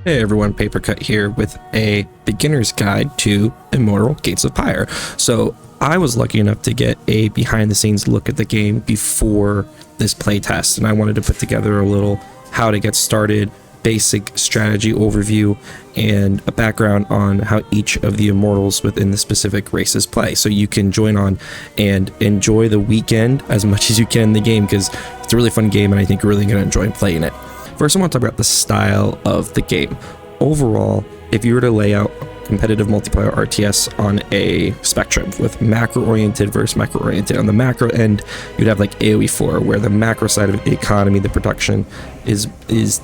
Hey everyone, Papercut here with a beginner's guide to Immortal Gates of Pyre. So I was lucky enough to get a behind the scenes look at the game before this playtest, and I wanted to put together a little how to get started, basic strategy overview, and a background on how each of the immortals within the specific races play, so you can join on and enjoy the weekend as much as you can in the game, because it's a really fun game and I think you're really going to enjoy playing it. First, I want to talk about the style of the game. Overall, if you were to lay out competitive multiplayer RTS on a spectrum with macro-oriented versus micro-oriented, on the macro end, you'd have like AoE4, where the macro side of the economy, the production, is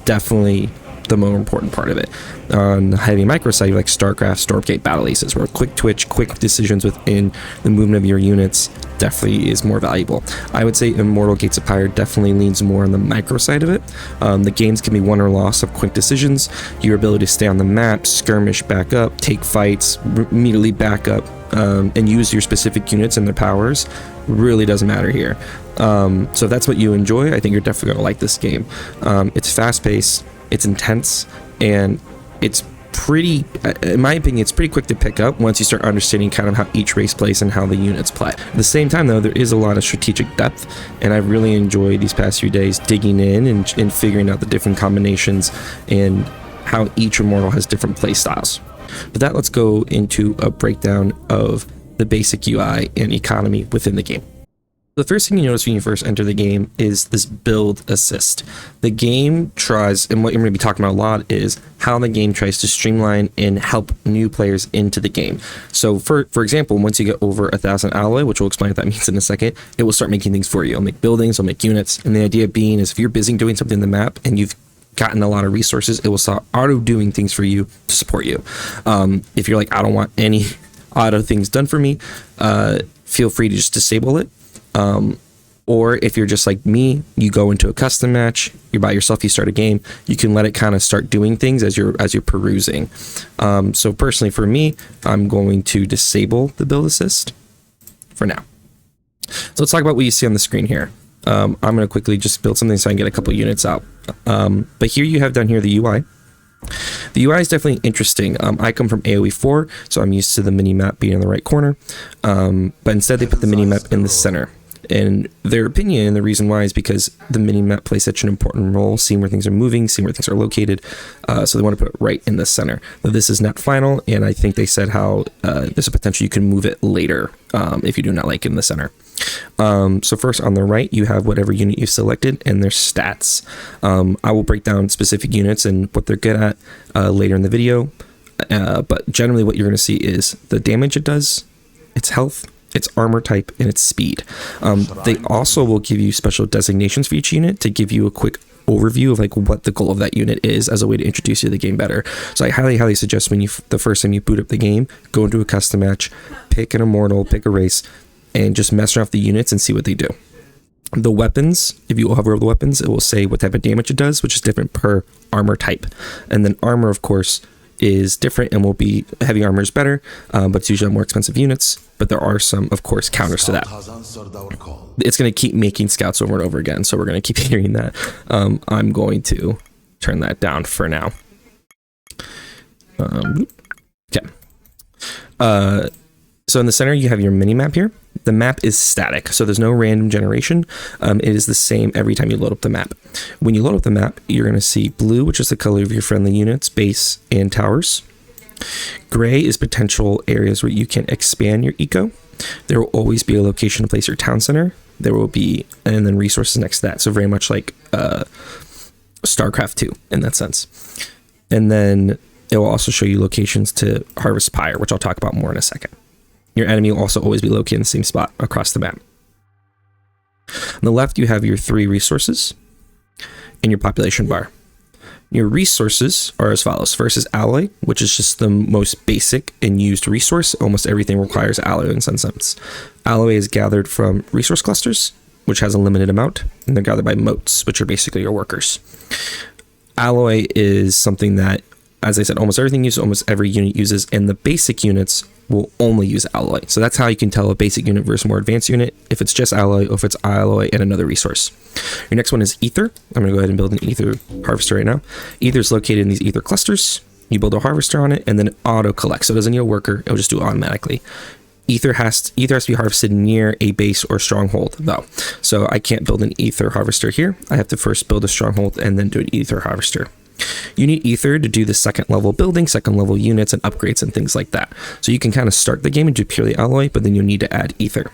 definitely the more important part of it. On the heavy micro side, you like StarCraft, Stormgate, Battle Aces, where quick twitch, quick decisions within the movement of your units definitely is more valuable. I would say Immortal Gates of Pyre definitely leans more on the micro side of it. The games can be won or lost of quick decisions, your ability to stay on the map, skirmish, back up, take fights, immediately back up, and use your specific units and their powers really doesn't matter here. So if that's what you enjoy, I think you're definitely going to like this game. It's fast-paced, it's intense, and it's pretty, in my opinion, it's pretty quick to pick up once you start understanding kind of how each race plays and how the units play. At the same time, though, there is a lot of strategic depth, and I've really enjoyed these past few days digging in and figuring out the different combinations and how each immortal has different play styles. But that, let's go into a breakdown of the basic UI and economy within the game. The first thing you notice when you first enter the game is this build assist. The game tries, and what you're going to be talking about a lot, is how the game tries to streamline and help new players into the game. So for example, once you get over 1,000 alloy, which we'll explain what that means in a second, it will start making things for you. It'll make buildings, it'll make units, and the idea being is if you're busy doing something in the map and you've gotten a lot of resources, it will start auto doing things for you to support you. If you're like, I don't want any auto things done for me, feel free to just disable it. Or if you're just like me, you go into a custom match, you're by yourself, you start a game, you can let it kind of start doing things as you're perusing. So personally for me, I'm going to disable the build assist for now. So let's talk about what you see on the screen here. I'm going to quickly just build something so I can get a couple units out. But here you have down here the UI. The UI is definitely interesting. I come from AoE4, so I'm used to the mini-map being in the right corner, but instead they put the mini-map in the center. And their opinion, and the reason why, is because the mini-map plays such an important role, seeing where things are moving, seeing where things are located, so they want to put it right in the center. Now, this is not final, and I think they said how there's a potential you can move it later if you do not like it in the center. So first on the right, you have whatever unit you've selected and their stats. I will break down specific units and what they're good at later in the video, but generally what you're going to see is the damage it does, its health, its armor type, and its speed. They also will give you special designations for each unit to give you a quick overview of like what the goal of that unit is as a way to introduce you to the game better. So I highly suggest when the first time you boot up the game, go into a custom match, pick an immortal, pick a race, and just mess around with the units and see what they do. The weapons, if you hover over the weapons, it will say what type of damage it does, which is different per armor type. And then armor, of course, is different and will be, heavy armor is better, but it's usually more expensive units. But there are some, of course, counters to that. It's going to keep making scouts over and over again, so we're going to keep hearing that. I'm going to turn that down for now. Okay. So in the center, you have your mini map here. The map is static, so there's no random generation. It is the same every time you load up the map. When you load up the map, you're going to see blue, which is the color of your friendly units, base, and towers. Gray is potential areas where you can expand your eco. There will always be a location to place your town center. There will be, and then resources next to that. So very much like StarCraft 2 in that sense. And then it will also show you locations to harvest pyre, which I'll talk about more in a second. Your enemy will also always be located in the same spot across the map. On the left, you have your 3 resources and your population bar. Your resources are as follows. First is alloy, which is just the most basic and used resource. Almost everything requires alloy in some sense. Alloy is gathered from resource clusters, which has a limited amount, and they're gathered by motes, which are basically your workers. Alloy is something that as I said, almost everything uses, almost every unit uses, and the basic units will only use alloy. So that's how you can tell a basic unit versus a more advanced unit, if it's just alloy or if it's alloy and another resource. Your next one is ether. I'm going to go ahead and build an ether harvester right now. Ether is located in these ether clusters. You build a harvester on it, and then it auto collects. So it doesn't need a worker. It'll just do it automatically. Ether has to be harvested near a base or stronghold, though. So I can't build an ether harvester here. I have to first build a stronghold and then do an ether harvester. You need ether to do the second level building, second level units and upgrades and things like that. So you can kind of start the game and do purely alloy, but then you'll need to add ether.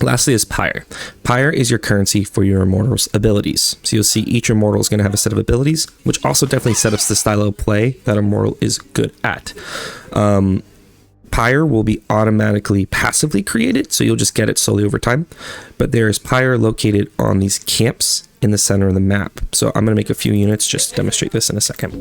Lastly is Pyre. Pyre is your currency for your immortal's abilities. So you'll see each immortal is going to have a set of abilities, which also definitely sets the style of play that immortal is good at. Pyre will be automatically passively created, so you'll just get it slowly over time. But there is Pyre located on these camps in the center of the map. So I'm going to make a few units just to demonstrate this in a second.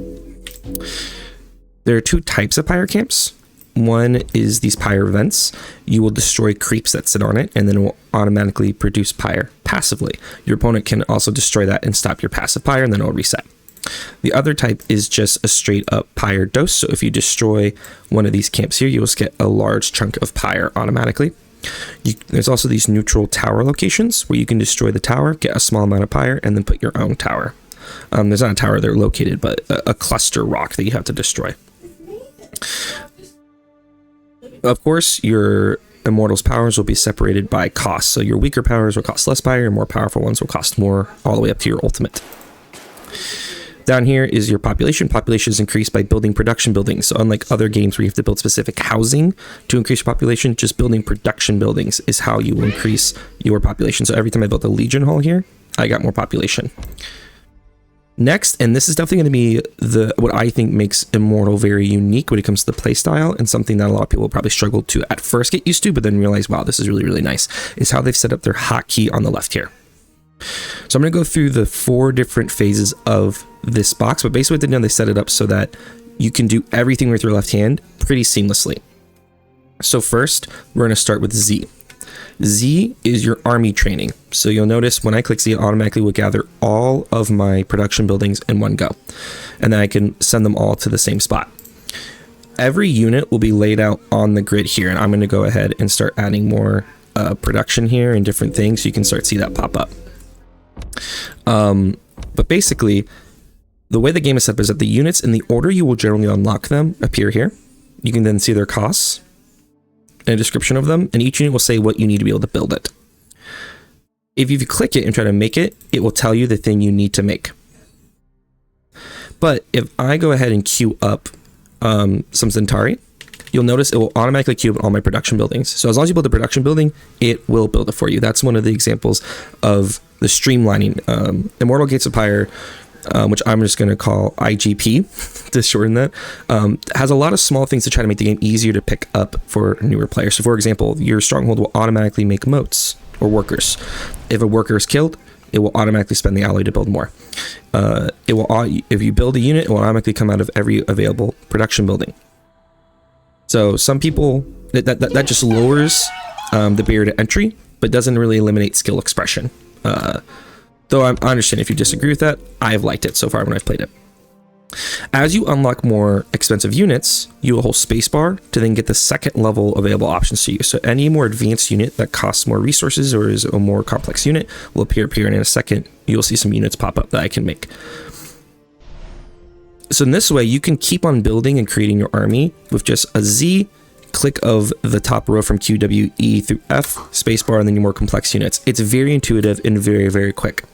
There are two types of Pyre camps. One is these Pyre vents. You will destroy creeps that sit on it, and then it will automatically produce Pyre passively. Your opponent can also destroy that and stop your passive Pyre, and then it will reset. The other type is just a straight up Pyre dose. So if you destroy one of these camps here, you'll just get a large chunk of Pyre automatically. There's also these neutral tower locations where you can destroy the tower, get a small amount of Pyre, and then put your own tower. There's not a tower they're located, but a cluster rock that you have to destroy. Of course, your immortal's powers will be separated by cost. So your weaker powers will cost less Pyre, your more powerful ones will cost more, all the way up to your ultimate. Down here is your population. Population is increased by building production buildings. So unlike other games where you have to build specific housing to increase your population, just building production buildings is how you will increase your population. So every time I built a Legion Hall here, I got more population. Next, and this is definitely going to be what I think makes Immortal very unique when it comes to the playstyle, and something that a lot of people will probably struggle to at first get used to, but then realize, wow, this is really, really nice, is how they've set up their hotkey on the left here. So I'm going to go through the 4 different phases of this box, but basically what they've done, they set it up so that you can do everything with your left hand pretty seamlessly. So first, we're going to start with Z. Z is your army training. So you'll notice when I click Z, it automatically will gather all of my production buildings in one go. And then I can send them all to the same spot. Every unit will be laid out on the grid here, and I'm going to go ahead and start adding more production here and different things so you can start to see that pop up. But basically, the way the game is set up is that the units in the order you will generally unlock them appear here. You can then see their costs and a description of them, and each unit will say what you need to be able to build it. If you click it and try to make it, it will tell you the thing you need to make. But if I go ahead and queue up some Centauri, you'll notice it will automatically queue up all my production buildings. So as long as you build a production building, it will build it for you. That's one of the examples of the streamlining. Immortal Gates of Pyre, which I'm just going to call IGP to shorten that, has a lot of small things to try to make the game easier to pick up for newer players. So for example, your stronghold will automatically make moats or workers. If a worker is killed, it will automatically spend the alloy to build more. If you build a unit, it will automatically come out of every available production building. So some people, that just lowers the barrier to entry, but doesn't really eliminate skill expression. Though I understand if you disagree with that, I've liked it so far when I've played it. As you unlock more expensive units, you will hold spacebar to then get the second level available options to you. So any more advanced unit that costs more resources or is a more complex unit will appear, and in a second you'll see some units pop up that I can make. So in this way, you can keep on building and creating your army with just a Z click of the top row from Q, W, E through F, spacebar, and then your more complex units. It's very intuitive and very, very quick.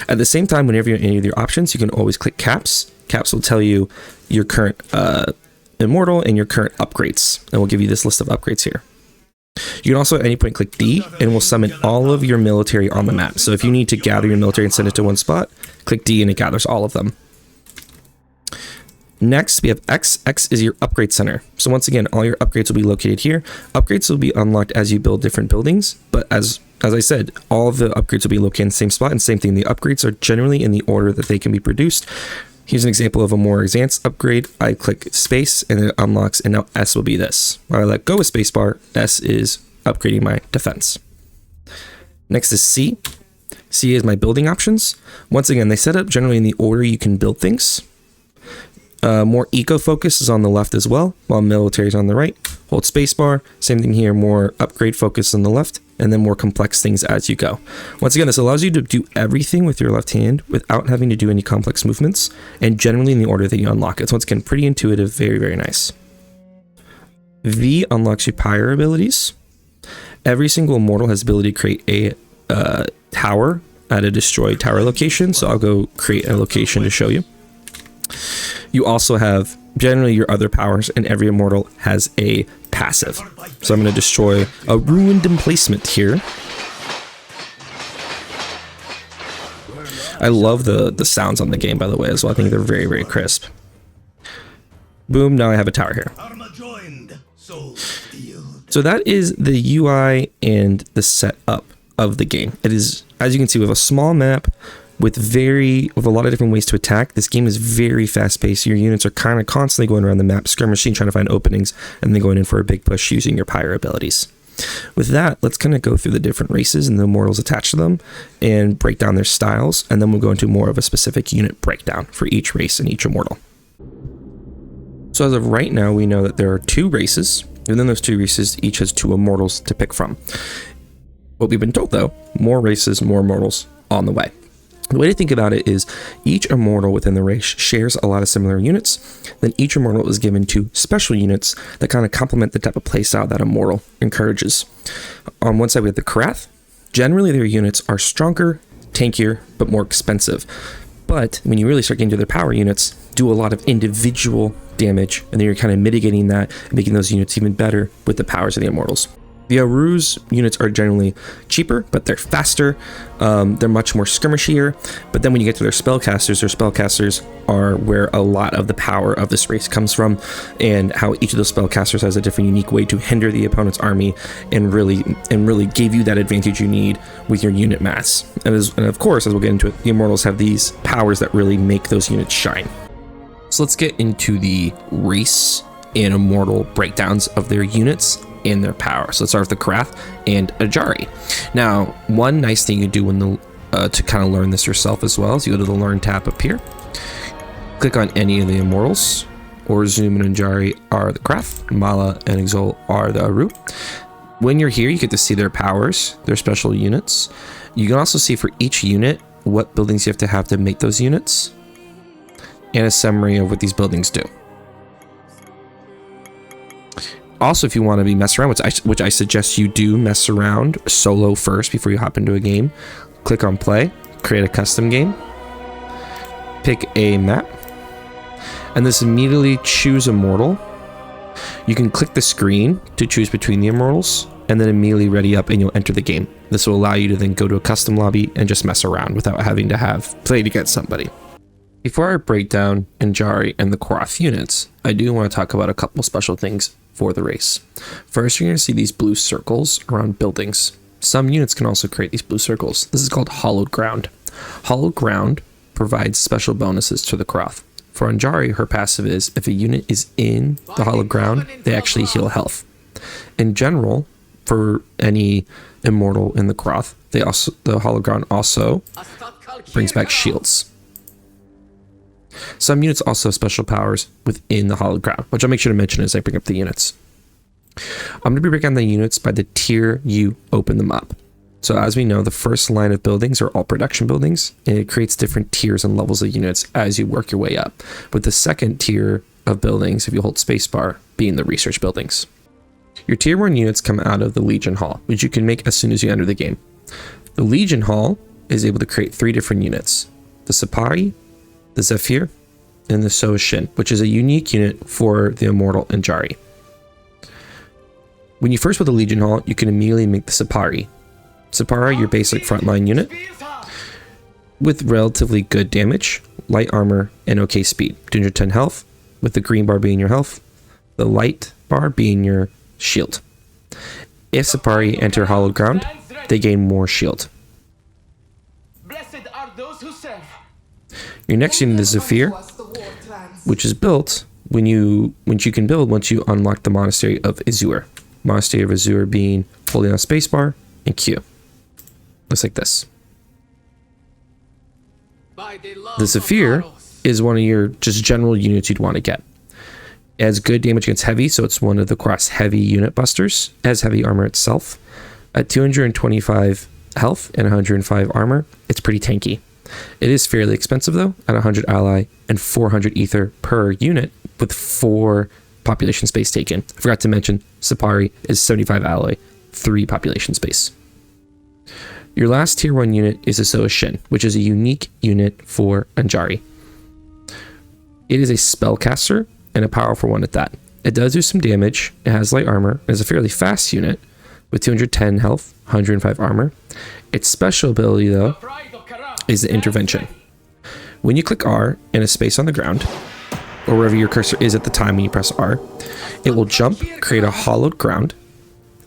At the same time, whenever you're in any of your options, you can always click caps. Caps will tell you your current immortal and your current upgrades, and we'll give you this list of upgrades here. You can also at any point click D, and we'll summon all of your military on the map. So if you need to gather your military and send it to one spot, click D and it gathers all of them. Next, we have X. X is your upgrade center. So once again, all your upgrades will be located here. Upgrades will be unlocked as you build different buildings, but as I said, all of the upgrades will be located in the same spot, and same thing, the upgrades are generally in the order that they can be produced. Here's an example of a more advanced upgrade. I click space and it unlocks, and now S will be this. When I let go of spacebar, S is upgrading my defense. Next is C. C is my building options. Once again, they set up generally in the order you can build things. More eco-focus is on the left as well, while military is on the right. Hold spacebar. Same thing here, more upgrade focus on the left, and then more complex things as you go. Once again, this allows you to do everything with your left hand without having to do any complex movements, and generally in the order that you unlock it. So once again, pretty intuitive, very, very nice. V unlocks your Pyre abilities. Every single immortal has the ability to create a tower at a destroyed tower location, so I'll go create a location to show you. You also have generally your other powers, and every immortal has a passive. So I'm going to destroy a ruined emplacement here. I love the sounds on the game, by the way, as well. I think they're very, very crisp. Boom, now I have a tower here. So that is the UI and the setup of the game. It is, as you can see, we have a small map with a lot of different ways to attack. This game is very fast paced. Your units are kind of constantly going around the map, skirmishing, trying to find openings, and then going in for a big push using your Pyre abilities. With that, let's kind of go through the different races and the immortals attached to them and break down their styles, and then we'll go into more of a specific unit breakdown for each race and each immortal. So as of right now, we know that there are 2 races, and then those 2 races each has 2 immortals to pick from. What we've been told, though, more races, more immortals on the way. The way to think about it is each immortal within the race shares a lot of similar units. Then each immortal is given 2 special units that kind of complement the type of playstyle that immortal encourages. On one side, we have the Qrath. Generally, their units are stronger, tankier, but more expensive. But when you really start getting to their power units, do a lot of individual damage, and then you're kind of mitigating that and making those units even better with the powers of the immortals. The Aru's units are generally cheaper, but they're faster. They're much more skirmishier. But then when you get to their spellcasters are where a lot of the power of this race comes from, and how each of those spellcasters has a different unique way to hinder the opponent's army and really give you that advantage you need with your unit mass. And of course, as we'll get into it, the immortals have these powers that really make those units shine. So let's get into the race and immortal breakdowns of their units and their power. So let's start with the Qrath and Anjari. Now, one nice thing you do when to kind of learn this yourself as well is you go to the Learn tab up here, click on any of the immortals. Orzum and Anjari are the Qrath, Malala and Exol are the Aru. When you're here, you get to see their powers, their special units. You can also see for each unit what buildings you have to make those units, and a summary of what these buildings do. Also, if you want to be messing around, which I suggest you do mess around solo first before you hop into a game, click on play, create a custom game, pick a map, and this immediately choose immortal. You can click the screen to choose between the immortals, and then immediately ready up and you'll enter the game. This will allow you to then go to a custom lobby and just mess around without having to have played against somebody. Before I break down Anjari and the Qrath units, I do want to talk about a couple special things for the race. First, you're going to see these blue circles around buildings. Some units can also create these blue circles. This is called Hallowed Ground. Hallowed Ground provides special bonuses to the Qrath. For Anjari, her passive is if a unit is in the Hallowed Ground, they actually heal health. In general, for any immortal in the Qrath, the Hallowed Ground also brings back shields. Some units also have special powers within the Hallowed Ground, which I'll make sure to mention as I bring up the units. I'm going to be breaking down the units by the tier you open them up. So as we know, the first line of buildings are all production buildings, and it creates different tiers and levels of units as you work your way up. With the second tier of buildings, if you hold spacebar, being the research buildings. Your tier 1 units come out of the Legion Hall, which you can make as soon as you enter the game. The Legion Hall is able to create 3 different units: the Sipari, the Zephyr, and the Soshin, which is a unique unit for the immortal Anjari. When you first put the Legion Hall, you can immediately make the Sipari. Sipari, your basic frontline unit, with relatively good damage, light armor, and okay speed. 210 health, with the green bar being your health, the light bar being your shield. If Sipari enter Hallowed Ground, they gain more shield. Your next unit is Zephyr, which is built once you unlock the Monastery of Azure. Monastery of Azure being holding on spacebar and Q. Looks like this. The Zephyr is one of your just general units you'd want to get. It has good damage against heavy, so it's one of the Qrath's heavy unit busters. It has heavy armor itself. At 225 health and 105 armor, it's pretty tanky. It is fairly expensive though, at 100 ally and 400 ether per unit with 4 population space taken. I forgot to mention, Sapari is 75 ally, 3 population space. Your last tier 1 unit is Asoa Shin, which is a unique unit for Anjari. It is a spellcaster and a powerful one at that. It does do some damage, it has light armor, it is a fairly fast unit with 210 health, 105 armor. Its special ability though is the intervention. When you click R in a space on the ground, or wherever your cursor is at the time when you press R, it will jump, create a hollowed ground,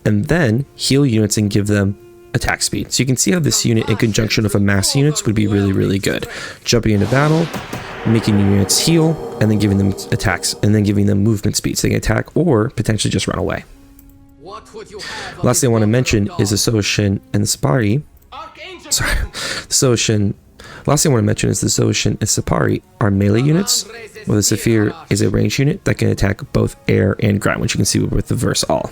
and then heal units and give them attack speed. So you can see how this unit in conjunction with a mass units would be really, really good. Jumping into battle, making units heal, and then giving them attacks, and then giving them movement speed so they can attack or potentially just run away. Last thing I want to mention is the Asoa Shin and the Sapari. Sorry, the Asoa Shin. Last thing I want to mention is the Asoa Shin and Sapari are melee units, while the Saphir is a ranged unit that can attack both air and ground, which you can see with the verse all.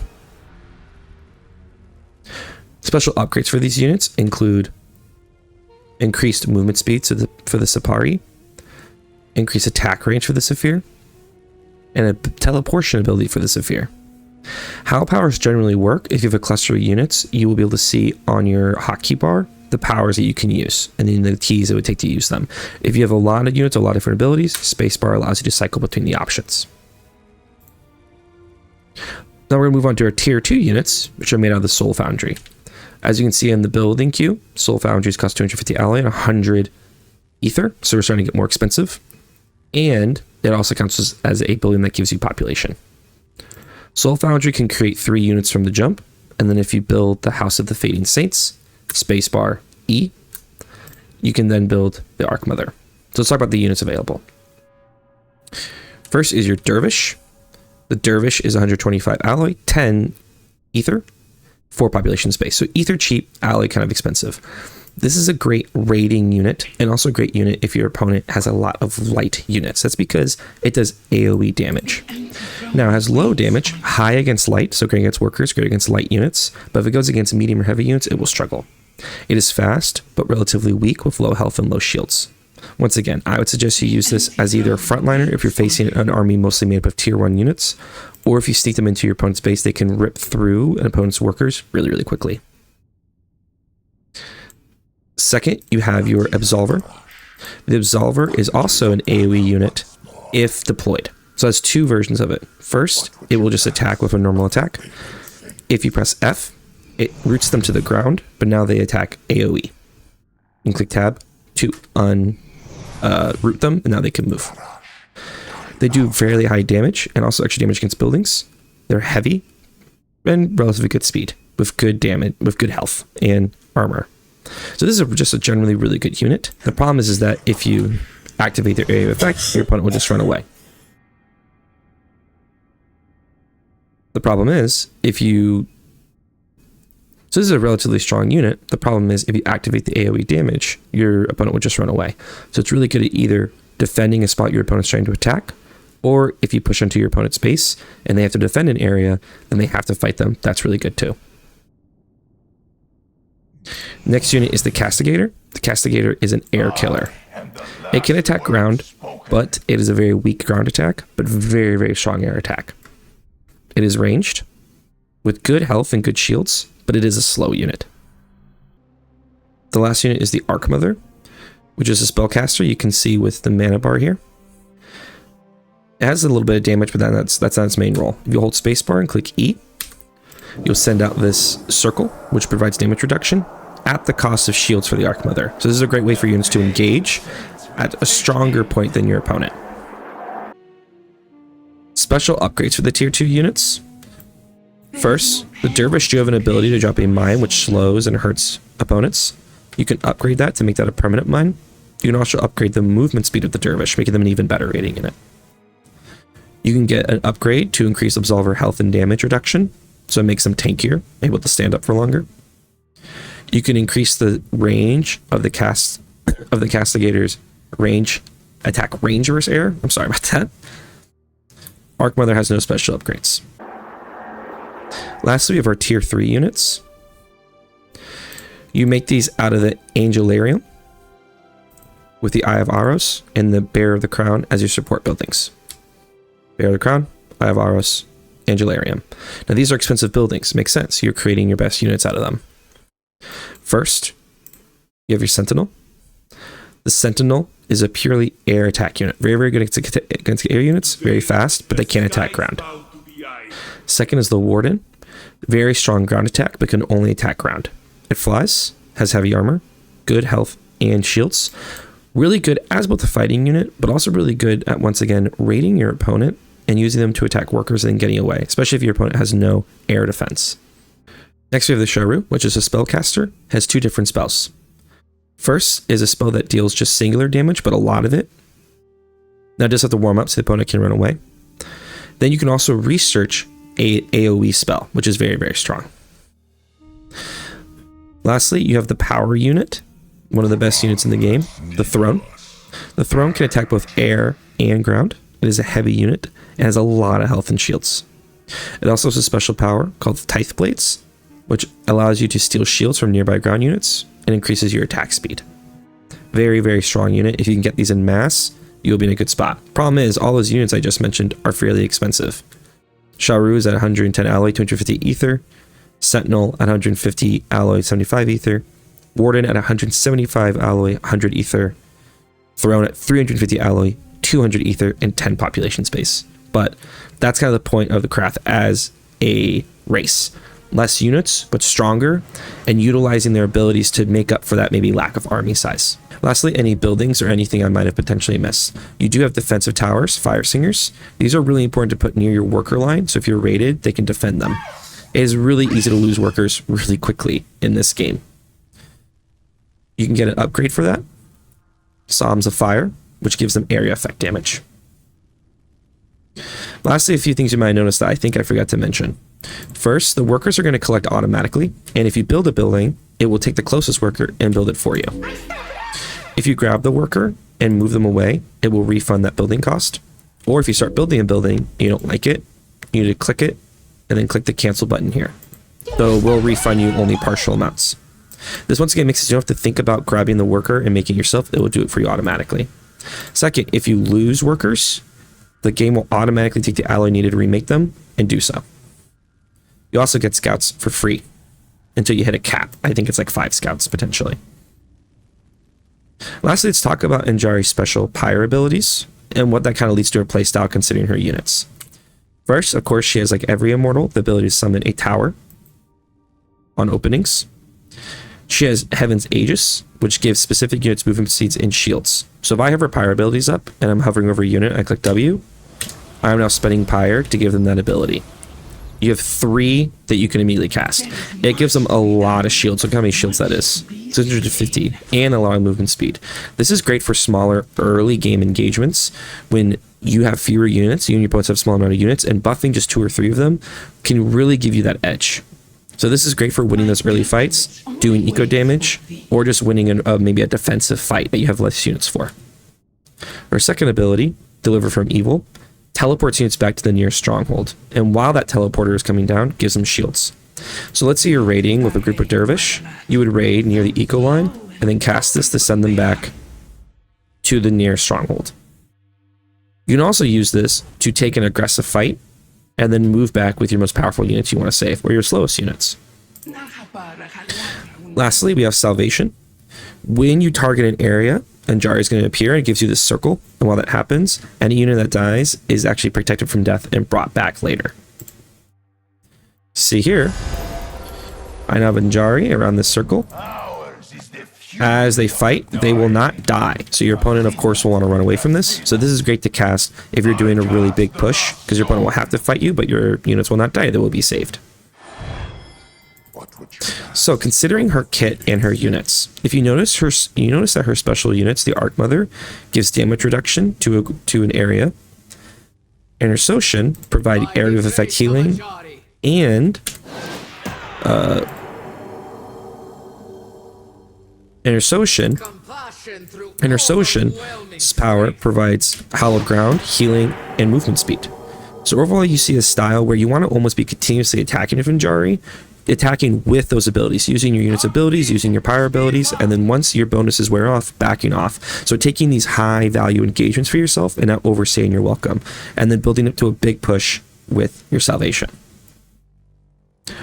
Special upgrades for these units include increased movement speed for the Sapari, increased attack range for the Saphir, and a teleportation ability for the Saphir. How powers generally work: if you have a cluster of units, you will be able to see on your hotkey bar the powers that you can use and then the keys it would take to use them. If you have a lot of units, a lot of different abilities, spacebar allows you to cycle between the options. Now we're going to move on to our tier 2 units, which are made out of the Soul Foundry. As you can see in the building queue, Soul Foundries cost 250 ally and 100 ether, so we're starting to get more expensive. And it also counts as a building that gives you population. Soul Foundry can create 3 units from the jump, and then if you build the House of the Fading Saints, spacebar E, you can then build the Arc Mother. So let's talk about the units available. First is your Dervish. The Dervish is 125 alloy, 10 ether, 4 population space. So ether cheap, alloy kind of expensive. This is a great raiding unit, and also a great unit if your opponent has a lot of light units. That's because it does AoE damage. Now it has low damage, high against light, so great against workers, great against light units, but if it goes against medium or heavy units, it will struggle. It is fast, but relatively weak with low health and low shields. Once again, I would suggest you use this as either a frontliner if you're facing an army mostly made up of tier 1 units, or if you sneak them into your opponent's base, they can rip through an opponent's workers really, really quickly. Second, you have your Absolver. The Absolver is also an AoE unit if deployed. So it has 2 versions of it. First, it will just attack with a normal attack. If you press F, it roots them to the ground, but now they attack AoE. You can click tab to root them, and now they can move. They do fairly high damage and also extra damage against buildings. They're heavy and relatively good speed with good damage, with good health and armor. So this is just a generally really good unit. The problem is that if you activate their area of effect, your opponent will just run away. The problem is so this is a relatively strong unit. The problem is if you activate the AoE damage, your opponent will just run away. So it's really good at either defending a spot your opponent's trying to attack, or if you push into your opponent's base and they have to defend an area and they have to fight them, that's really good too. Next unit is the Castigator. The Castigator is an air killer. It can attack ground, but it is a very weak ground attack, but very, very strong air attack. It is ranged with good health and good shields, but it is a slow unit. The last unit is the Arc Mother, which is a spellcaster. You can see with the mana bar here. It has a little bit of damage, but that's not its main role. If you hold spacebar and click E, you'll send out this circle, which provides damage reduction at the cost of shields for the Arc Mother. So this is a great way for units to engage at a stronger point than your opponent. Special upgrades for the tier 2 units. First, the Dervish do have an ability to drop a mine which slows and hurts opponents. You can upgrade that to make that a permanent mine. You can also upgrade the movement speed of the Dervish, making them an even better rating unit. You can get an upgrade to increase Absolver health and damage reduction, so it makes them tankier, able to stand up for longer. You can increase the range of the Castigator's range attack range versus air. I'm sorry about that. Arc Mother has no special upgrades. Lastly, we have our tier 3 units. You make these out of the Angelarium with the Eye of Aros and the Bearer of the Crown as your support buildings. Bearer of the Crown, Eye of Aros, Angelarium. Now these are expensive buildings. Makes sense. You're creating your best units out of them. First, you have your Sentinel. The Sentinel is a purely air attack unit. Very, very good against air units. Very fast, but they can't attack ground. Second is the Warden. Very strong ground attack, but can only attack ground. It flies, has heavy armor, good health and shields. Really good as both a fighting unit, but also really good at, once again, raiding your opponent and using them to attack workers and getting away, especially if your opponent has no air defense. Next we have the Sharu, which is a spellcaster, has 2 different spells. First is a spell that deals just singular damage, but a lot of it. Now it does have to warm up so the opponent can run away. Then you can also research a AoE spell, which is very, very strong. Lastly, you have the power unit, one of the best units in the game, the Throne. The Throne can attack both air and ground. It is a heavy unit and has a lot of health and shields. It also has a special power called Tithe Blades, which allows you to steal shields from nearby ground units and increases your attack speed. Very, very strong unit. If you can get these in mass, you'll be in a good spot. Problem is, all those units I just mentioned are fairly expensive. Sharu is at 110 alloy, 250 ether. Sentinel at 150 alloy, 75 ether. Warden at 175 alloy, 100 ether. Throne at 350 alloy, 200 ether, and 10 population space. But that's kind of the point of the Qrath as a race. Less units, but stronger, and utilizing their abilities to make up for that maybe lack of army size. Lastly, any buildings or anything I might have potentially missed. You do have defensive towers, fire singers. These are really important to put near your worker line, so if you're raided, they can defend them. It is really easy to lose workers really quickly in this game. You can get an upgrade for that. Psalms of Fire, which gives them area effect damage. Lastly, a few things you might notice that I think I forgot to mention. First, the workers are going to collect automatically, and if you build a building, it will take the closest worker and build it for you. If you grab the worker and move them away, it will refund that building cost. Or if you start building a building and you don't like it, you need to click it and then click the cancel button here. Though it will refund you only partial amounts. This once again makes it so you don't have to think about grabbing the worker and making it yourself. It will do it for you automatically. Second, if you lose workers, the game will automatically take the alloy needed to remake them and do so. You also get scouts for free until you hit a cap. I think it's like 5 scouts potentially. Lastly, let's talk about Anjari's special Pyre abilities and what that kind of leads to her playstyle considering her units. First, of course, she has, like every immortal, the ability to summon a tower on openings. She has Heaven's Aegis, which gives specific units movement speeds and shields. So if I have her Pyre abilities up and I'm hovering over a unit, I click W, I'm now spending Pyre to give them that ability. You have 3 that you can immediately cast. It gives them a lot of shields. Look how many shields that is. 650 and allowing movement speed. This is great for smaller early game engagements when you have fewer units, you and your opponents have a small amount of units, and buffing just 2 or 3 of them can really give you that edge. So this is great for winning those early fights, doing eco damage, or just winning maybe a defensive fight that you have less units for. Our second ability, Deliver from Evil, teleports units back to the nearest stronghold, and while that teleporter is coming down, gives them shields. So let's say you're raiding with a group of dervish, you would raid near the eco line, and then cast this to send them back to the nearest stronghold. You can also use this to take an aggressive fight, and then move back with your most powerful units you want to save, or your slowest units. Lastly, we have Salvation. When you target an area, Anjari is going to appear and it gives you this circle, and while that happens, any unit that dies is actually protected from death and brought back later. See here, I now have Anjari around this circle. As they fight, they will not die. So your opponent, of course, will want to run away from this. So this is great to cast if you're doing a really big push, because your opponent will have to fight you, but your units will not die. They will be saved. So considering her kit and her units, if you notice that her special units, the Arc Mother, gives damage reduction to an area, and her Socian provide area of effect healing, and her Socian And her Socian's power provides hallowed ground, healing, and movement speed. So overall, you see a style where you want to almost be continuously attacking with Anjari, attacking with those abilities, using your unit's abilities, using your Pyre abilities, and then once your bonuses wear off, backing off. So taking these high value engagements for yourself and not overstaying your welcome, and then building up to a big push with your salvation.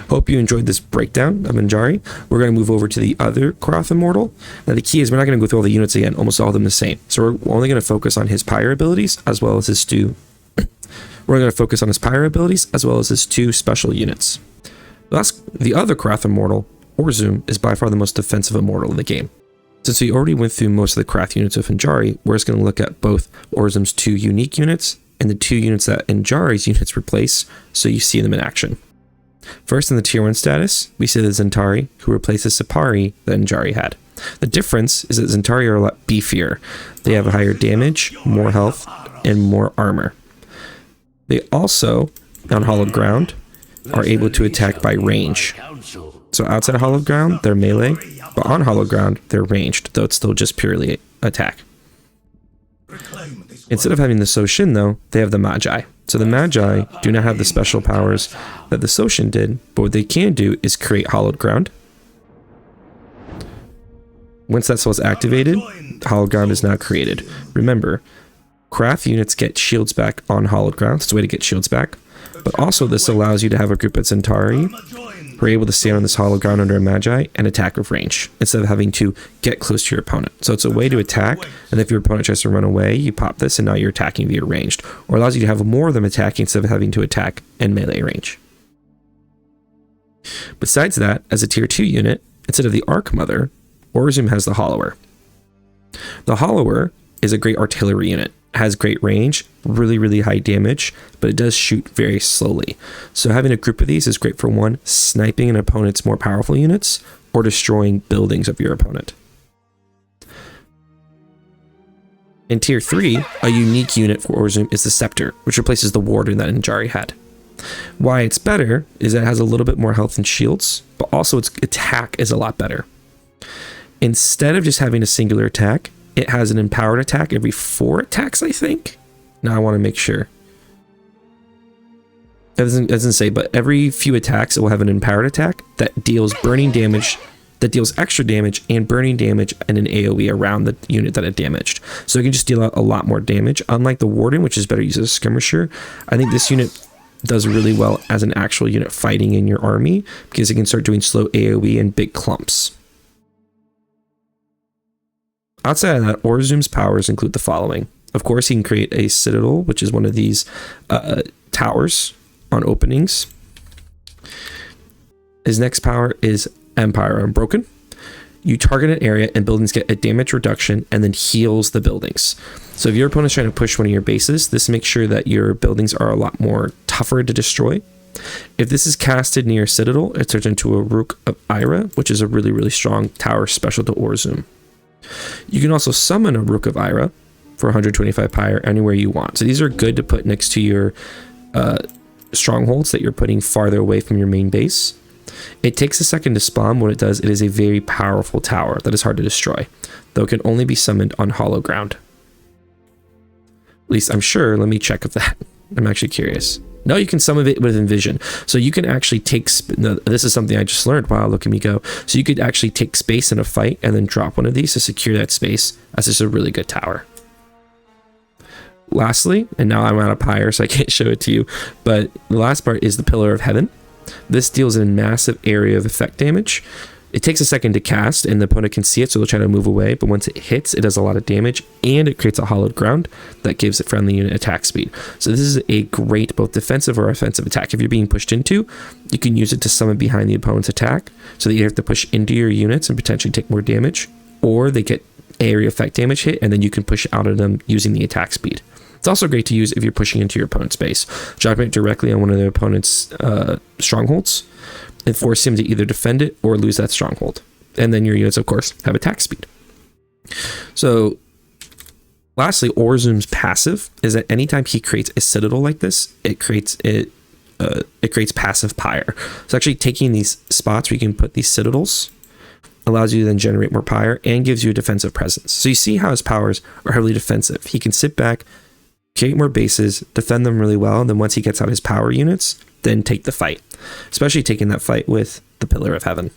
Hope you enjoyed this breakdown of Anjari. We're going to move over to the other Qrath Immortal. Now the key is we're not going to go through all the units again, almost all of them the same. So we're only going to focus on his Pyre abilities as well as his two. We're going to focus on his Pyre abilities as well as his two special units. The other Qrath Immortal, Orzum, is by far the most defensive Immortal in the game. Since we already went through most of the Qrath units of Anjari, we're just going to look at both Orzum's two unique units and the two units that Anjari's units replace, so you see them in action. First, in the tier 1 status, we see the Zentari, who replaces Sipari that Anjari had. The difference is that Zentari are a lot beefier. They have a higher damage, more health, and more armor. They also, on hallowed ground, are able to attack by range. So outside of hallowed ground, they're melee, but on hallowed ground, they're ranged, though it's still just purely attack. Instead of having the Socian, though, they have the Magi. So the Magi do not have the special powers that the Socian did, but what they can do is create hallowed ground. Once that spell is activated, hallowed ground is now created. Remember, Qrath units get shields back on hallowed ground. It's a way to get shields back. But also this allows you to have a group of Zentari who are able to stand on this hallowed ground under a Magi and attack with range, instead of having to get close to your opponent. So it's a way to attack, and if your opponent tries to run away, you pop this and now you're attacking via ranged. Or allows you to have more of them attacking instead of having to attack in melee range. Besides that, as a tier 2 unit, instead of the Arc Mother, Orzum has the Hollower. The Hollower is a great artillery unit. Has great range, really high damage, but it does shoot very slowly. So having a group of these is great for one, sniping an opponent's more powerful units, or destroying buildings of your opponent. In tier 3, a unique unit for Orzum is the Scepter, which replaces the Warden that Anjari had. Why it's better is that it has a little bit more health and shields, but also its attack is a lot better. Instead of just having a singular attack, it has an empowered attack every 4 attacks, I think. Now I want to make sure. It doesn't say, but every few attacks it will have an empowered attack that deals burning damage, that deals extra damage and burning damage and an AoE around the unit that it damaged. So it can just deal out a lot more damage. Unlike the Warden, which is better used as a skirmisher, I think this unit does really well as an actual unit fighting in your army, because it can start doing slow AoE and big clumps. Outside of that, Orzum's powers include the following. Of course, he can create a citadel, which is one of these towers on openings. His next power is Empire Unbroken. You target an area and buildings get a damage reduction and then heals the buildings. So if your opponent's trying to push one of your bases, this makes sure that your buildings are a lot more tougher to destroy. If this is casted near a citadel, it turns into a Rook of Ira, which is a really strong tower special to Orzum. You can also summon a Rook of Ira for 125 Pyre anywhere you want. So these are good to put next to your strongholds that you're putting farther away from your main base. It takes a second to spawn. When it does, it is a very powerful tower that is hard to destroy, though it can only be summoned on hollow ground. At least I'm sure. Let me check if that. I'm actually curious. No, you can summon it with Envision. So you can actually take... This is something I just learned. Wow, look at me go. So you could actually take space in a fight and then drop one of these to secure that space. That's just a really good tower. Lastly, and now I'm out of Pyre, so I can't show it to you, but the last part is the Pillar of Heaven. This deals in a massive area of effect damage. It takes a second to cast, and the opponent can see it, so they'll try to move away, but once it hits, it does a lot of damage, and it creates a hollowed ground that gives it friendly unit attack speed. So this is a great both defensive or offensive attack. If you're being pushed into, you can use it to summon behind the opponent's attack, so that you have to push into your units and potentially take more damage, or they get area effect damage hit, and then you can push out of them using the attack speed. It's also great to use if you're pushing into your opponent's base. Dropping it directly on one of their opponent's strongholds and force him to either defend it or lose that stronghold. And then your units, of course, have attack speed. So, lastly, Orzum's passive is that anytime he creates a citadel like this, it creates passive Pyre. So actually taking these spots where you can put these citadels allows you to then generate more Pyre, and gives you a defensive presence. So you see how his powers are heavily defensive. He can sit back, create more bases, defend them really well, and then once he gets out his power units, then take the fight. Especially taking that fight with the Pillar of Heaven.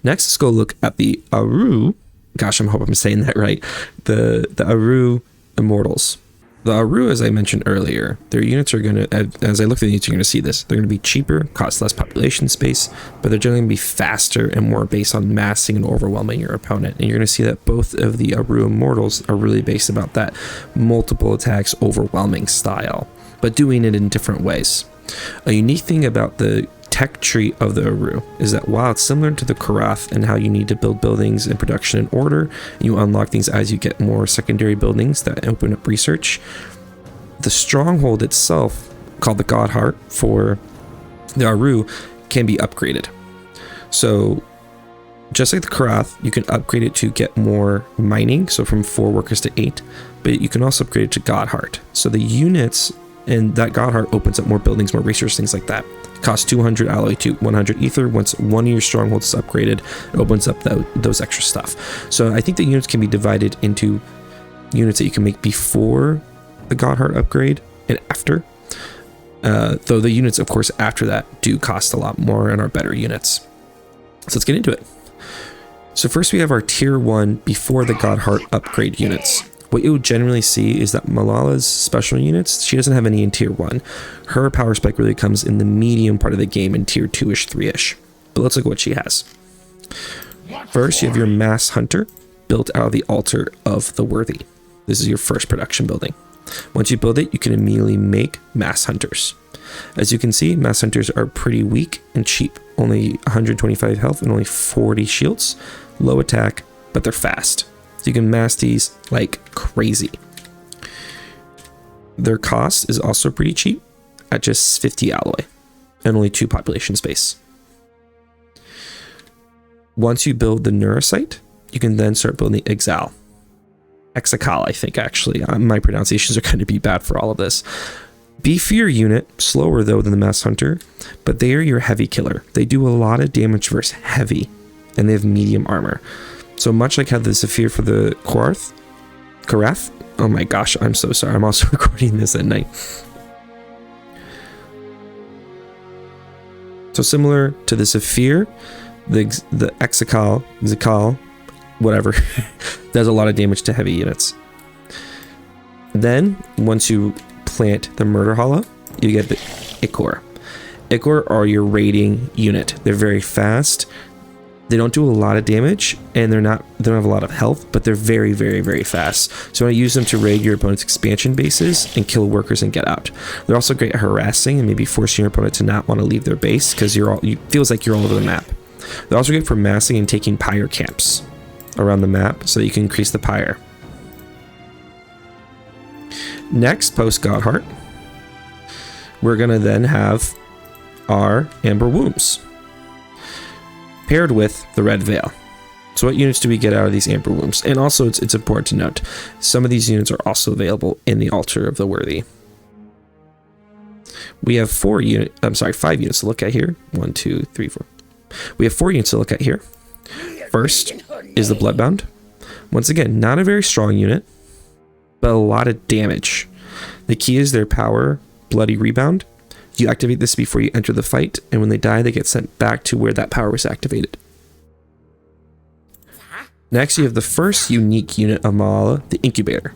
Next, let's go look at the Aru. Gosh, I hope I'm saying that right. The Orzum Immortals. The Aru, as I mentioned earlier, their units are going to, as I look at the units, you're going to see this. They're going to be cheaper, cost less population space, but they're generally going to be faster and more based on massing and overwhelming your opponent. And you're going to see that both of the Orzum Immortals are really based about that multiple attacks, overwhelming style, but doing it in different ways. A unique thing about the tech tree of the Aru is that while it's similar to the Qrath and how you need to build buildings in production in order, you unlock things as you get more secondary buildings that open up research, the stronghold itself, called the God Heart for the Aru, can be upgraded. So just like the Qrath, you can upgrade it to get more mining, so from 4 workers to 8, but you can also upgrade it to God Heart. So the units and that God Heart opens up more buildings, more research, things like that. Cost 200 alloy to 100 ether. Once one of your strongholds is upgraded, it opens up those extra stuff. So I think the units can be divided into units that you can make before the God Heart upgrade and after. Though the units, of course, after that do cost a lot more and are better units. So let's get into it. So first we have our tier 1 before the God Heart upgrade units. What you'll generally see is that Malala's special units, she doesn't have any in tier 1. Her power spike really comes in the medium part of the game in tier 2-ish, 3-ish. But let's look at what she has. First, you have your Mass Hunter built out of the Altar of the Worthy. This is your first production building. Once you build it, you can immediately make Mass Hunters. As you can see, Mass Hunters are pretty weak and cheap. Only 125 health and only 40 shields. Low attack, but they're fast. So you can mass these like crazy. Their cost is also pretty cheap at just 50 alloy and only 2 population space. Once you build the Neurosite, you can then start building the Exal. Exakal, I think, actually. My pronunciations are going to be bad for all of this. Beefier unit, slower though than the Mass Hunter, but they are your heavy killer. They do a lot of damage versus heavy, and they have medium armor. So much like how the Zephyr for the Qrath. Oh my gosh, I'm so sorry. I'm also recording this at night. So similar to the Zephyr, the Exakal, whatever, does a lot of damage to heavy units. Then, once you plant the Murder Hollow, you get the Ichor. Ichor are your raiding unit. They're very fast. They don't do a lot of damage, and they don't have a lot of health, but they're very, very, very fast. So I use them to raid your opponent's expansion bases and kill workers and get out. They're also great at harassing and maybe forcing your opponent to not want to leave their base because it feels like you're all over the map. They're also great for massing and taking Pyre camps around the map so that you can increase the Pyre. Next, post God Heart, we're going to then have our Amber Wombs paired with the Red Veil. So what units do we get out of these Amber Wombs? And also it's important to note, some of these units are also available in the Altar of the Worthy. We have 5 units to look at here. 1, 2, 3, 4. We have 4 units to look at here. First is the Bloodbound. Once again, not a very strong unit, but a lot of damage. The key is their power, Bloody Rebound. You activate this before you enter the fight, and when they die, they get sent back to where that power was activated. Next, you have the first unique unit of Malala, the Incubator.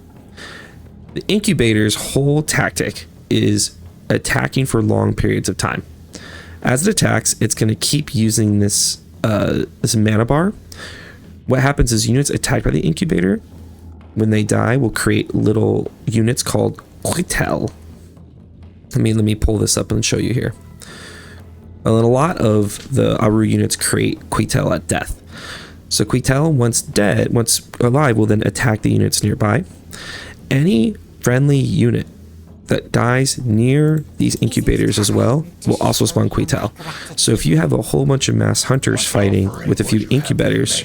The Incubator's whole tactic is attacking for long periods of time. As it attacks, it's going to keep using this mana bar. What happens is units attacked by the Incubator, when they die, will create little units called Qrath. Let me pull this up and show you here. A lot of the Aru units create Qrath at death. So Qrath, once alive, will then attack the units nearby. Any friendly unit that dies near these incubators as well will also spawn Qrath. So if you have a whole bunch of Mass Hunters fighting with a few incubators,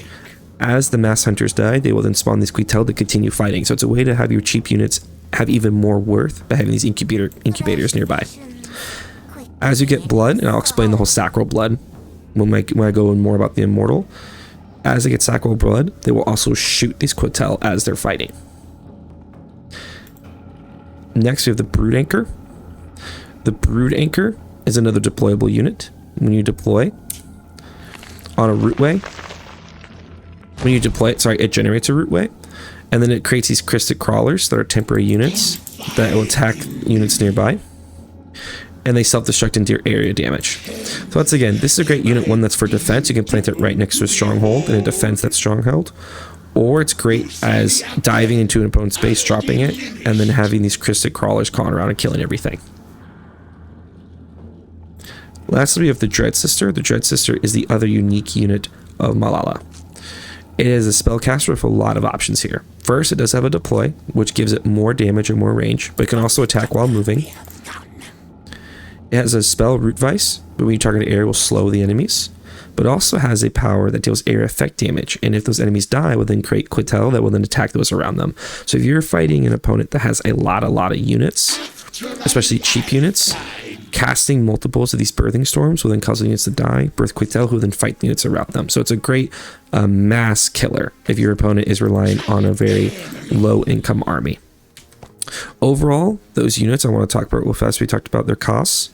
as the Mass Hunters die, they will then spawn these Qrath to continue fighting. So it's a way to have your cheap units have even more worth by having these incubators nearby. As you get blood, and I'll explain the whole sacral blood when I go in more about the Immortal, as they get sacral blood, they will also shoot these Qrath as they're fighting. Next, we have the Brood Anchor. The Brood Anchor is another deployable unit. When you deploy on a rootway, it generates a rootway, and then it creates these Crystic Crawlers that are temporary units that will attack units nearby, and they self-destruct and deal area damage. So once again, this is a great unit, one that's for defense. You can plant it right next to a stronghold, and it defends that stronghold. Or it's great as diving into an opponent's base, dropping it, and then having these Crystic Crawlers crawling around and killing everything. Lastly, we have the Dread Sister. The Dread Sister is the other unique unit of Malala. It is a spellcaster with a lot of options here. First, it does have a deploy, which gives it more damage and more range, but it can also attack while moving. It has a spell Root Vice, but when you target an area, it will slow the enemies. But it also has a power that deals area effect damage, and if those enemies die, it will then create Qrath that will then attack those around them. So if you're fighting an opponent that has a lot of units, especially cheap units, casting multiples of these Birthing Storms will then cause the units to die, birth Qrath, who will then fight the units around them. So it's a great mass killer if your opponent is relying on a very low income army. Overall, those units I want to talk about real fast. We talked about their costs.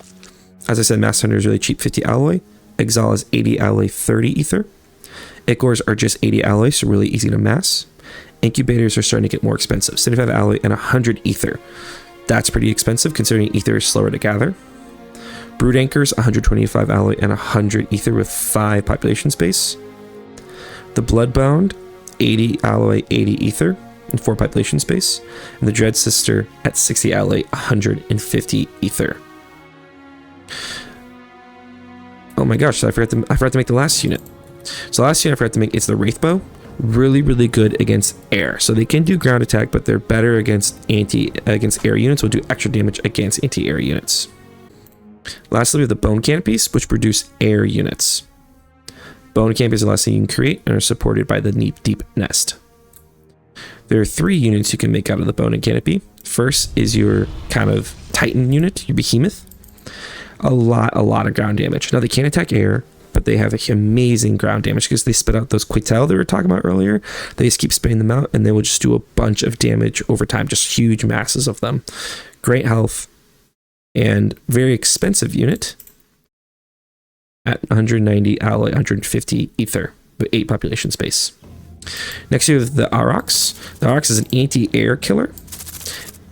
As I said, Mass Hunter is really cheap, 50 alloy. Exile is 80 alloy, 30 ether. Ichors are just 80 alloy, so really easy to mass. Incubators are starting to get more expensive, 75 alloy and 100 ether. That's pretty expensive considering ether is slower to gather. Brood Anchors, 125 alloy and 100 ether with 5 population space. The Bloodbound, 80 alloy, 80 ether and 4 population space. And the Dread Sister at 60 alloy, 150 ether. Oh my gosh, I forgot to make the last unit. So the last unit I forgot to make is the Wraithbow. Really good against air. So they can do ground attack, but they're better against air units, will do extra damage against anti-air units. Lastly, we have the Bone Canopies, which produce air units. Bone Canopies are the last thing you can create and are supported by the Deep Nest. There are 3 units you can make out of the Bone Canopy. First is your kind of Titan unit, your Behemoth. A lot of ground damage. Now they can't attack air, but they have amazing ground damage because they spit out those Qrath that we were talking about earlier. They just keep spitting them out, and they will just do a bunch of damage over time, just huge masses of them. Great health, and very expensive unit at 190 alloy, 150 ether, with 8 population space. Next you have the Aurochs. The Aurochs is an anti-air killer.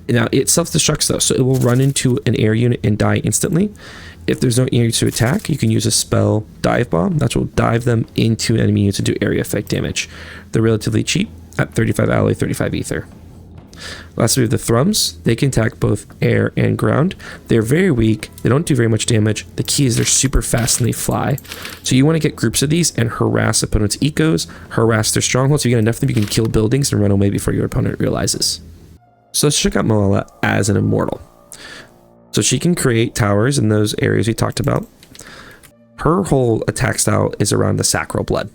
Now it self-destructs though, so it will run into an air unit and die instantly. If there's no area to attack, you can use a spell Dive Bomb. That will dive them into enemy units and do area effect damage. They're relatively cheap at 35 alloy, 35 ether. Lastly, we have the Thrums. They can attack both air and ground. They're very weak. They don't do very much damage. The key is they're super fast and they fly. So you want to get groups of these and harass opponents' ecos, harass their strongholds. So you get enough of them, you can kill buildings and run away before your opponent realizes. So let's check out Malala as an immortal. So she can create towers in those areas we talked about. Her whole attack style is around the sacral blood.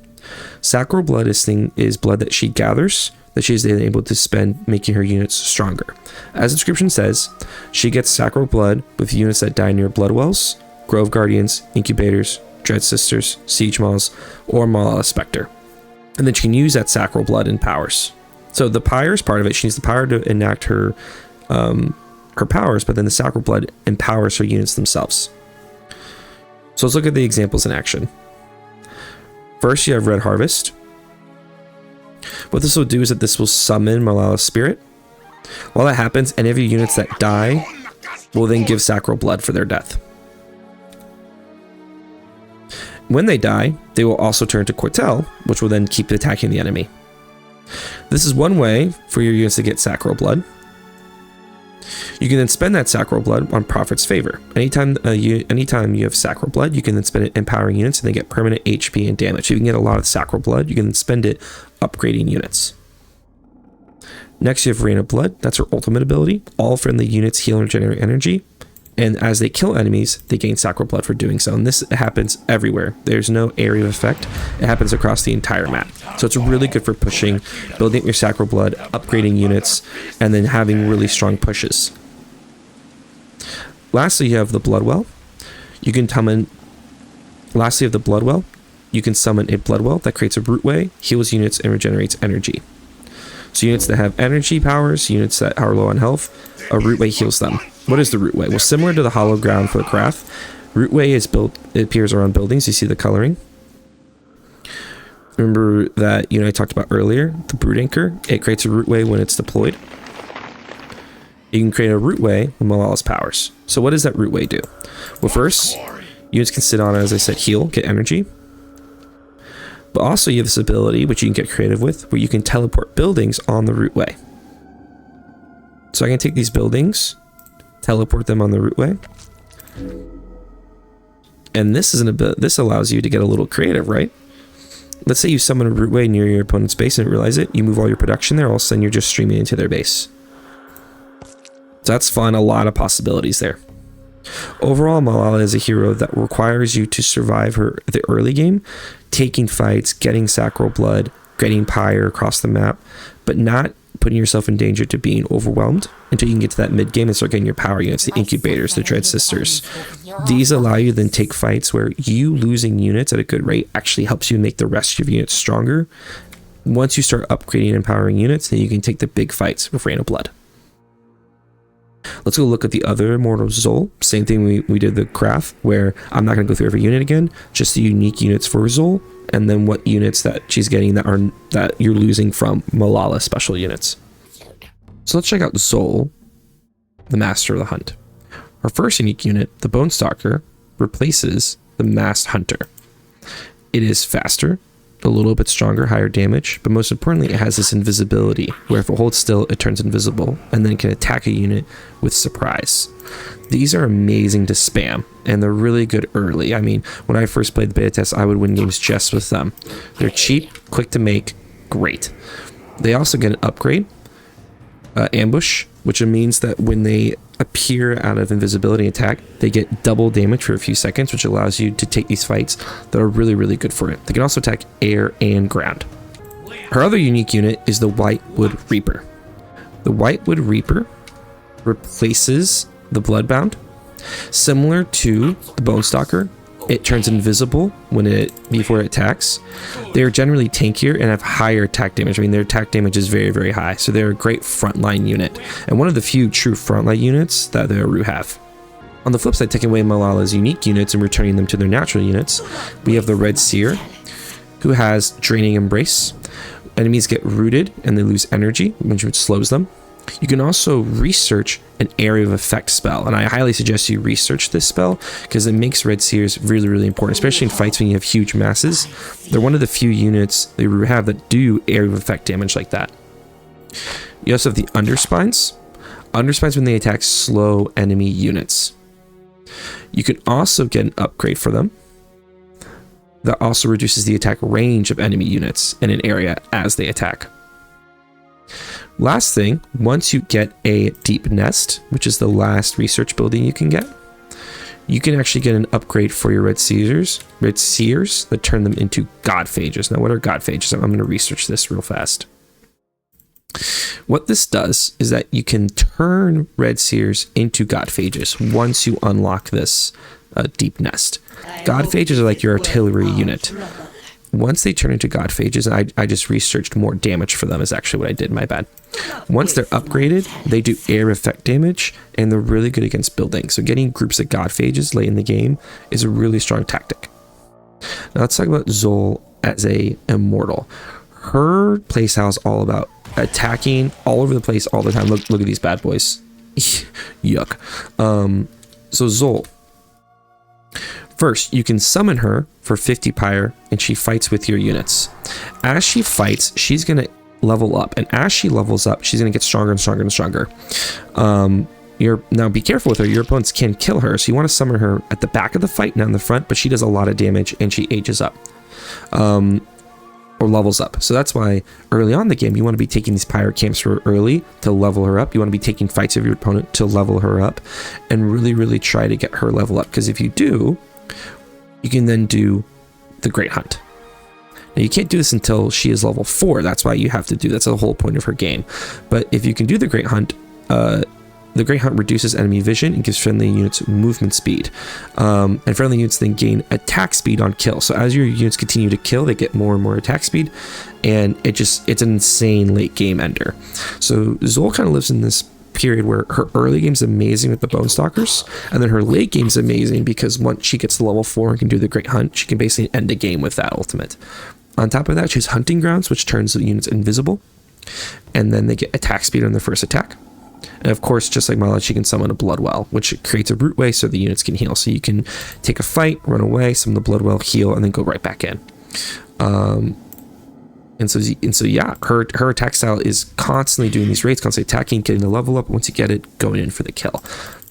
Sacral blood is blood that she gathers, that she is then able to spend making her units stronger. As the description says, she gets sacral blood with units that die near blood wells, grove guardians, incubators, dread sisters, siege maws, or Malala Spectre. And then she can use that sacral blood in powers. So the Pyre is part of it. She needs the Pyre to enact her powers, but then the sacral blood empowers her units themselves. So let's look at the examples in action. First, you have Red Harvest. What this will do is that this will summon Malala's spirit. While that happens, any of your units that die will then give sacral blood for their death. When they die, they will also turn to Qrath, which will then keep attacking the enemy. This is one way for your units to get sacral blood. You can then spend that sacral blood on Prophet's favor. Anytime you have sacral blood, you can then spend it empowering units and they get permanent HP and damage. If you can get a lot of sacral blood, you can then spend it upgrading units. Next, you have Rain of Blood. That's her ultimate ability. All friendly units heal and regenerate energy. And as they kill enemies, they gain sacral blood for doing so. And this happens everywhere. There's no area of effect. It happens across the entire map. So it's really good for pushing, building up your sacral blood, upgrading units, and then having really strong pushes. Lastly, you have the Bloodwell. You can summon Lastly, of the Blood Well, you can summon a Blood Well that creates a Root Way, heals units, and regenerates energy. So units that have energy powers, units that are low on health, a Root Way heals them. What is the Root Way? Well, similar to the Hollow Ground for the Qrath, Root Way is built, it appears around buildings. You see the coloring. Remember that I talked about earlier, the Brood Anchor, it creates a Root Way when it's deployed. You can create a Root Way with Malala's powers. So what does that Root Way do? Well, first, units can sit on it, as I said, heal, get energy. But also you have this ability, which you can get creative with, where you can teleport buildings on the Root Way. So I can take these buildings, teleport them on the Root Way. And this allows you to get a little creative, right? Let's say you summon a Root Way near your opponent's base and didn't realize it. You move all your production there, all of a sudden you're just streaming into their base. So that's fun, a lot of possibilities there. Overall, Malala is a hero that requires you to survive the early game, taking fights, getting sacral blood, getting Pyre across the map, but not putting yourself in danger to being overwhelmed until you can get to that mid game and start getting your power units, the incubators, the Dread Sisters. These allow you to then take fights where you losing units at a good rate actually helps you make the rest of your units stronger. Once you start upgrading and empowering units, then you can take the big fights with Rain of Blood. Let's go look at the other Immortal Zol. Same thing we did the Qrath, where I'm not going to go through every unit again, just the unique units for Zol, and then what units that she's getting that you're losing from Malala special units. So let's check out Zol, the Master of the Hunt. Our first unique unit, the Bone Stalker, replaces the Masked Hunter. It is faster, a little bit stronger, higher damage, but most importantly, it has this invisibility, where if it holds still, it turns invisible, and then can attack a unit with surprise. These are amazing to spam, and they're really good early. I mean, when I first played the beta test, I would win games just with them. They're cheap, quick to make, great. They also get an upgrade, Ambush, which means that when they appear out of invisibility attack, they get double damage for a few seconds, which allows you to take these fights that are really, really good for it. They can also attack air and ground. Her other unique unit is the Whitewood Reaper. The Whitewood Reaper replaces the Bloodbound. Similar to the Bone Stalker, it turns invisible before it attacks. They're generally tankier and have higher attack damage. I mean, their attack damage is very, very high, so they're a great frontline unit, and one of the few true frontline units that the Aru have. On the flip side, taking away Malala's unique units and returning them to their natural units, we have the Red Seer, who has Draining Embrace. Enemies get rooted and they lose energy, which slows them. You can also research an Area of Effect spell, and I highly suggest you research this spell because it makes Red Seers really, really important, especially in fights when you have huge masses. They're one of the few units they have that do Area of Effect damage like that. You also have the Underspines. Underspines when they attack slow enemy units. You can also get an upgrade for them that also reduces the attack range of enemy units in an area as they attack. Last thing, once you get a Deep Nest, which is the last research building you can get, you can actually get an upgrade for your Red Seers that turn them into Godphages. Now, what are Godphages? I'm going to research this real fast. What this does is that you can turn Red Seers into Godphages once you unlock this Deep Nest. Godphages are like your artillery unit. Once they turn into Godphages, I just researched more damage for them is actually what I did, my bad. Once they're upgraded, they do air effect damage, and they're really good against buildings. So getting groups of Godphages late in the game is a really strong tactic. Now let's talk about Zol as a Immortal. Her playstyle is all about attacking all over the place all the time. Look at these bad boys. Yuck. So Zol. First, you can summon her for 50 Pyre, and she fights with your units. As she fights, she's going to level up, and as she levels up, she's going to get stronger and stronger and stronger. Now be careful with her. Your opponents can kill her, so you want to summon her at the back of the fight, not in the front, but she does a lot of damage, and she ages up. Or levels up. So that's why early on in the game, you want to be taking these Pyre camps for early to level her up. You want to be taking fights of your opponent to level her up, and really, really try to get her level up, because if you do, you can then do the Great Hunt. Now you can't do this until she is level 4. That's why you have to do, that's the whole point of her game. But if you can do the Great Hunt, The Great Hunt reduces enemy vision and gives friendly units movement speed. And friendly units then gain attack speed on kill. So as your units continue to kill, they get more and more attack speed. And it's an insane late game ender. So Zol kind of lives in this period where her early game's amazing with the Bone Stalkers, and then her late game's amazing because once she gets to level 4 and can do the Great Hunt, she can basically end the game with that ultimate. On top of that, she has Hunting Grounds, which turns the units invisible, and then they get attack speed on their first attack. And of course, just like Malala, she can summon a Blood Well, which creates a root way so the units can heal. So you can take a fight, run away, summon the Blood Well, heal, and then go right back in. And so yeah, her attack style is constantly doing these raids, constantly attacking, getting the level up. Once you get it, going in for the kill.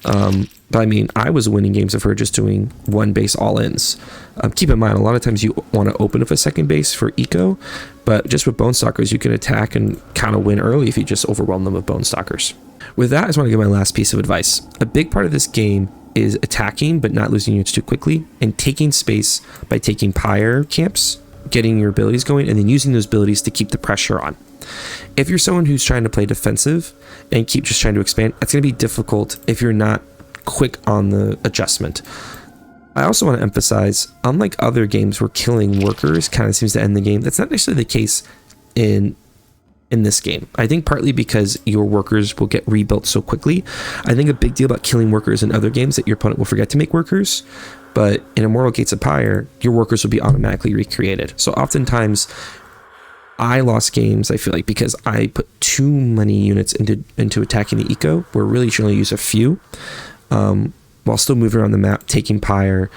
But I mean, I was winning games of her just doing one base all-ins. Keep in mind, a lot of times you want to open up a second base for eco, but just with Bone Stalkers, you can attack and kind of win early if you just overwhelm them with Bone Stalkers. With that, I just want to give my last piece of advice. A big part of this game is attacking, but not losing units too quickly, and taking space by taking Pyre camps, getting your abilities going, and then using those abilities to keep the pressure on. If you're someone who's trying to play defensive and keep just trying to expand, it's going to be difficult if you're not quick on the adjustment. I also want to emphasize, unlike other games where killing workers kind of seems to end the game, that's not necessarily the case in this game. I think partly because your workers will get rebuilt so quickly. I think a big deal about killing workers in other games that your opponent will forget to make workers, but in Immortal Gates of Pyre, your workers will be automatically recreated. So oftentimes, I lost games, I feel like, because I put too many units into attacking the eco, where really you should only use a few, while still moving around the map, taking Pyre,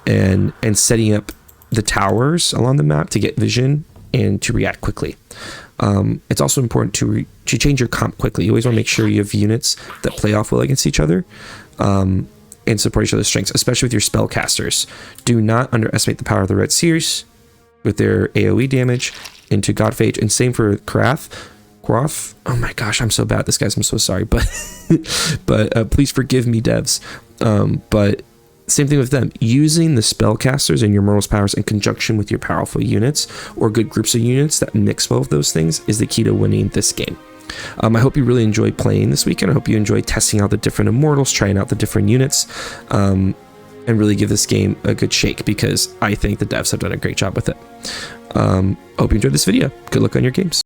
and setting up the towers along the map to get vision and to react quickly. It's also important to change your comp quickly. You always want to make sure you have units that play off well against each other, and support each other's strengths, especially with your spellcasters. Do not underestimate the power of the Red Seers with their AoE damage into Godphage, and same for Qrath. Oh my gosh, I'm so bad at this, guys. I'm so sorry, but please forgive me, devs. But same thing with them. Using the spellcasters and your Mortal's powers in conjunction with your powerful units or good groups of units that mix both of those things is the key to winning this game. I hope you really enjoyed playing this weekend. I hope you enjoyed testing out the different Immortals, trying out the different units, and really give this game a good shake, because I think the devs have done a great job with it. Hope you enjoyed this video. Good luck on your games.